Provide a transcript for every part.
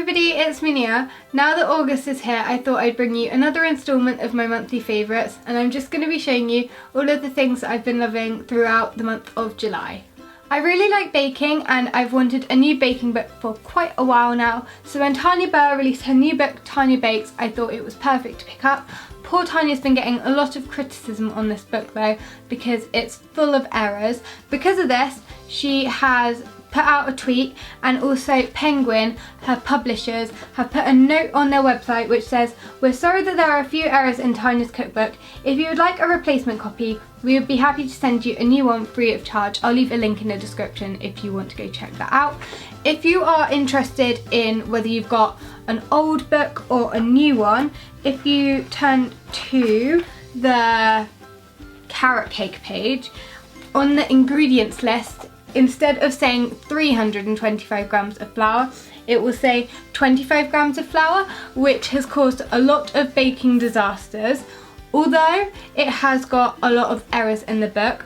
everybody, it's me Nia. Now that August is here, I thought I'd bring you another instalment of my monthly favourites, and I'm just going to be showing you all of the things that I've been loving throughout the month of July. I really like baking, and I've wanted a new baking book for quite a while now, so when Tanya Burr released her new book, Tanya Bakes, I thought it was perfect to pick up. Poor Tanya's been getting a lot of criticism on this book though, because it's full of errors. Because of this, she has put out a tweet, and also Penguin, her publishers, have put a note on their website which says, "We're sorry that there are a few errors in Tanya's cookbook. If you would like a replacement copy, we would be happy to send you a new one free of charge." I'll leave a link in the description if you want to go check that out. If you are interested in whether you've got an old book or a new one, if you turn to the carrot cake page, on the ingredients list, instead of saying 325 grams of flour, it will say 25 grams of flour, which has caused a lot of baking disasters. Although it has got a lot of errors in the book,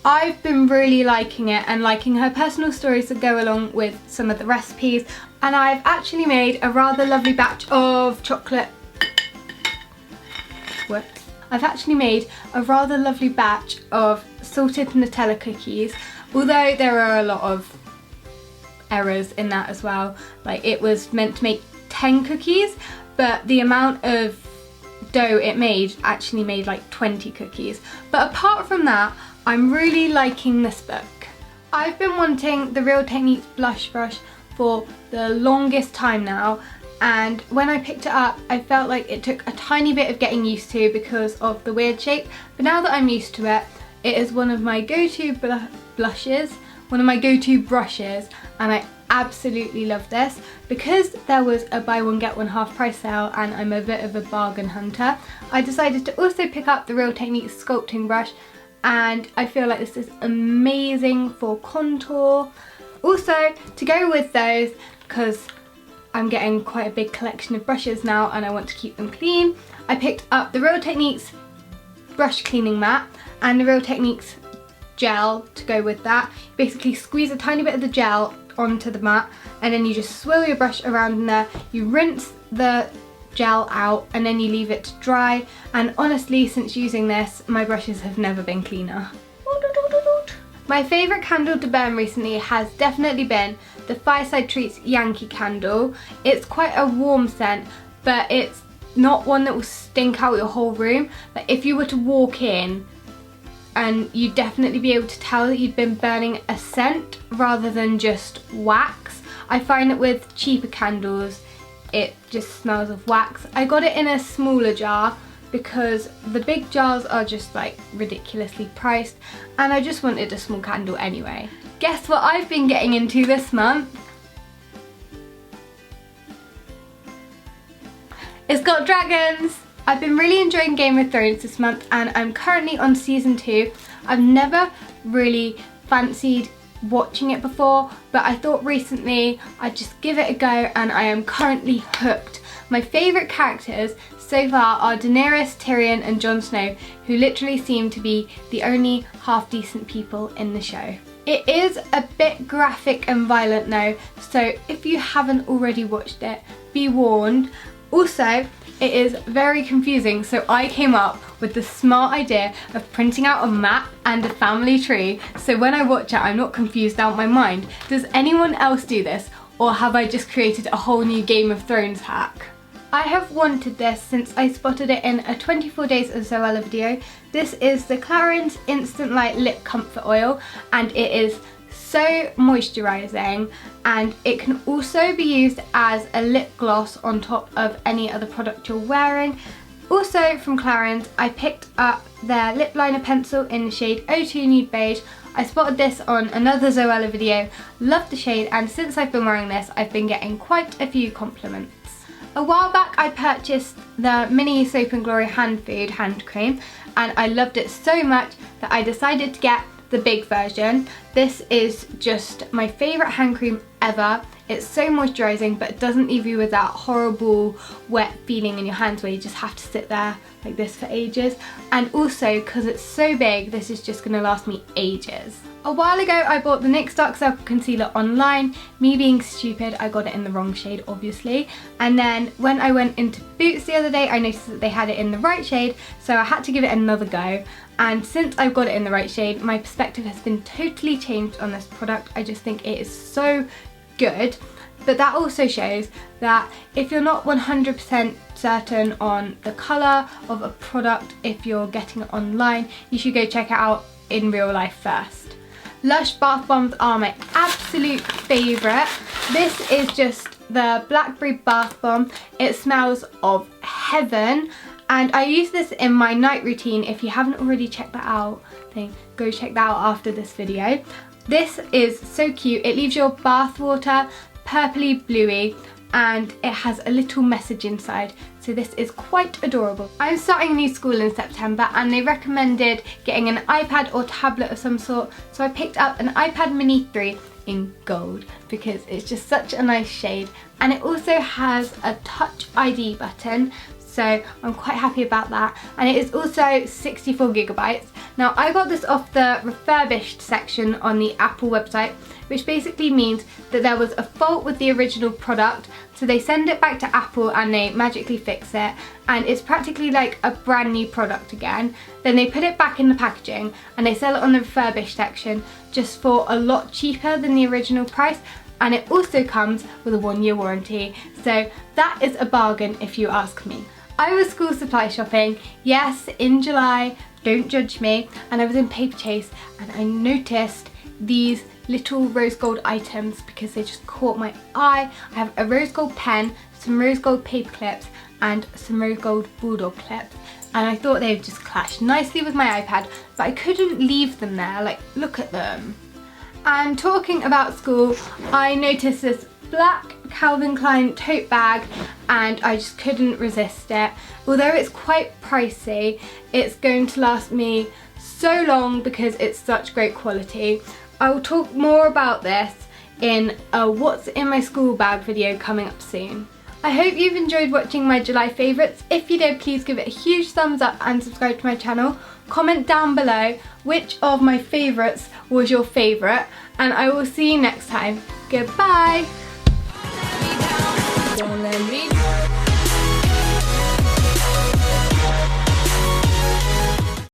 I've been really liking it and liking her personal stories that go along with some of the recipes, and I've actually made a rather lovely batch of chocolate. What? I've actually made a rather lovely batch of salted Nutella cookies. Although there are a lot of errors in that as well. Like, it was meant to make 10 cookies, but the amount of dough it made actually made like 20 cookies. But apart from that, I'm really liking this book. I've been wanting the Real Techniques blush brush for the longest time now, and when I picked it up, I felt like it took a tiny bit of getting used to because of the weird shape. But now that I'm used to it, it is one of my go-to blushes, one of my go-to brushes, and I absolutely love this. Because there was a buy one get one half price sale and I'm a bit of a bargain hunter, I decided to also pick up the Real Techniques sculpting brush, and I feel like this is amazing for contour. Also, to go with those, because I'm getting quite a big collection of brushes now and I want to keep them clean, I picked up the Real Techniques brush cleaning mat and the Real Techniques gel to go with that. Basically squeeze a tiny bit of the gel onto the mat, and then you just swirl your brush around in there, you rinse the gel out, and then you leave it to dry. And honestly, since using this, my brushes have never been cleaner. My favourite candle to burn recently has definitely been the Fireside Treats Yankee Candle. It's quite a warm scent, but it's not one that will stink out your whole room. Like, if you were to walk in, and you'd definitely be able to tell that you'd been burning a scent rather than just wax. I find that with cheaper candles, it just smells of wax. I got it in a smaller jar because the big jars are just like ridiculously priced, and I just wanted a small candle anyway. Guess what I've been getting into this month? It's got dragons! I've been really enjoying Game of Thrones this month, and I'm currently on season 2. I've never really fancied watching it before, but I thought recently I'd just give it a go, and I am currently hooked. My favourite characters so far are Daenerys, Tyrion and Jon Snow, who literally seem to be the only half decent people in the show. It is a bit graphic and violent though, so if you haven't already watched it, be warned. Also, it is very confusing, so I came up with the smart idea of printing out a map and a family tree, so when I watch it I'm not confused out my mind. Does anyone else do this, or have I just created a whole new Game of Thrones hack? I have wanted this since I spotted it in a 24 Days of Zoella video. This is the Clarins Instant Light Lip Comfort Oil, and it is so moisturising, and it can also be used as a lip gloss on top of any other product you're wearing. Also from Clarins, I picked up their lip liner pencil in the shade 02 Nude Beige. I spotted this on another Zoella video, loved the shade, and since I've been wearing this I've been getting quite a few compliments. A while back I purchased the mini Soap and Glory hand food hand cream, and I loved it so much that I decided to get the big version. This is just my favourite hand cream ever. It's so moisturising, but it doesn't leave you with that horrible wet feeling in your hands where you just have to sit there like this for ages. And also, because it's so big, this is just going to last me ages. A while ago I bought the NYX Dark Circle Concealer online. Me being stupid, I got it in the wrong shade obviously. And then when I went into Boots the other day, I noticed that they had it in the right shade, so I had to give it another go. And since I've got it in the right shade, my perspective has been totally changed on this product. I just think it is so good. But that also shows that if you're not 100% certain on the colour of a product, if you're getting it online, you should go check it out in real life first. Lush bath bombs are my absolute favourite. This is just the Blackberry bath bomb. It smells of heaven, and I use this in my night routine. If you haven't already checked that out, then go check that out after this video. This is so cute. It leaves your bath water purpley bluey, and it has a little message inside, so this is quite adorable. I'm starting new school in September and they recommended getting an iPad or tablet of some sort, so I picked up an iPad mini 3 in gold because it's just such a nice shade, and it also has a touch ID button, so I'm quite happy about that, and it is also 64 gigabytes. Now I got this off the refurbished section on the Apple website, which basically means that there was a fault with the original product, so they send it back to Apple and they magically fix it, and it's practically like a brand new product again. Then they put it back in the packaging and they sell it on the refurbished section just for a lot cheaper than the original price, and it also comes with a 1-year warranty, so that is a bargain if you ask me. I was school supply shopping, yes, in July, don't judge me, and I was in Paperchase and I noticed these little rose gold items because they just caught my eye. I have a rose gold pen, some rose gold paper clips and some rose gold bulldog clips, and I thought they would just clash nicely with my iPad, but I couldn't leave them there, like look at them. And talking about school, I noticed this black Calvin Klein tote bag and I just couldn't resist it. Although it's quite pricey, it's going to last me so long because it's such great quality. I will talk more about this in a what's in my school bag video coming up soon. I hope you've enjoyed watching my July favourites. If you did, please give it a huge thumbs up and subscribe to my channel. Comment down below which of my favourites was your favourite, and I will see you next time. Goodbye! Don't let me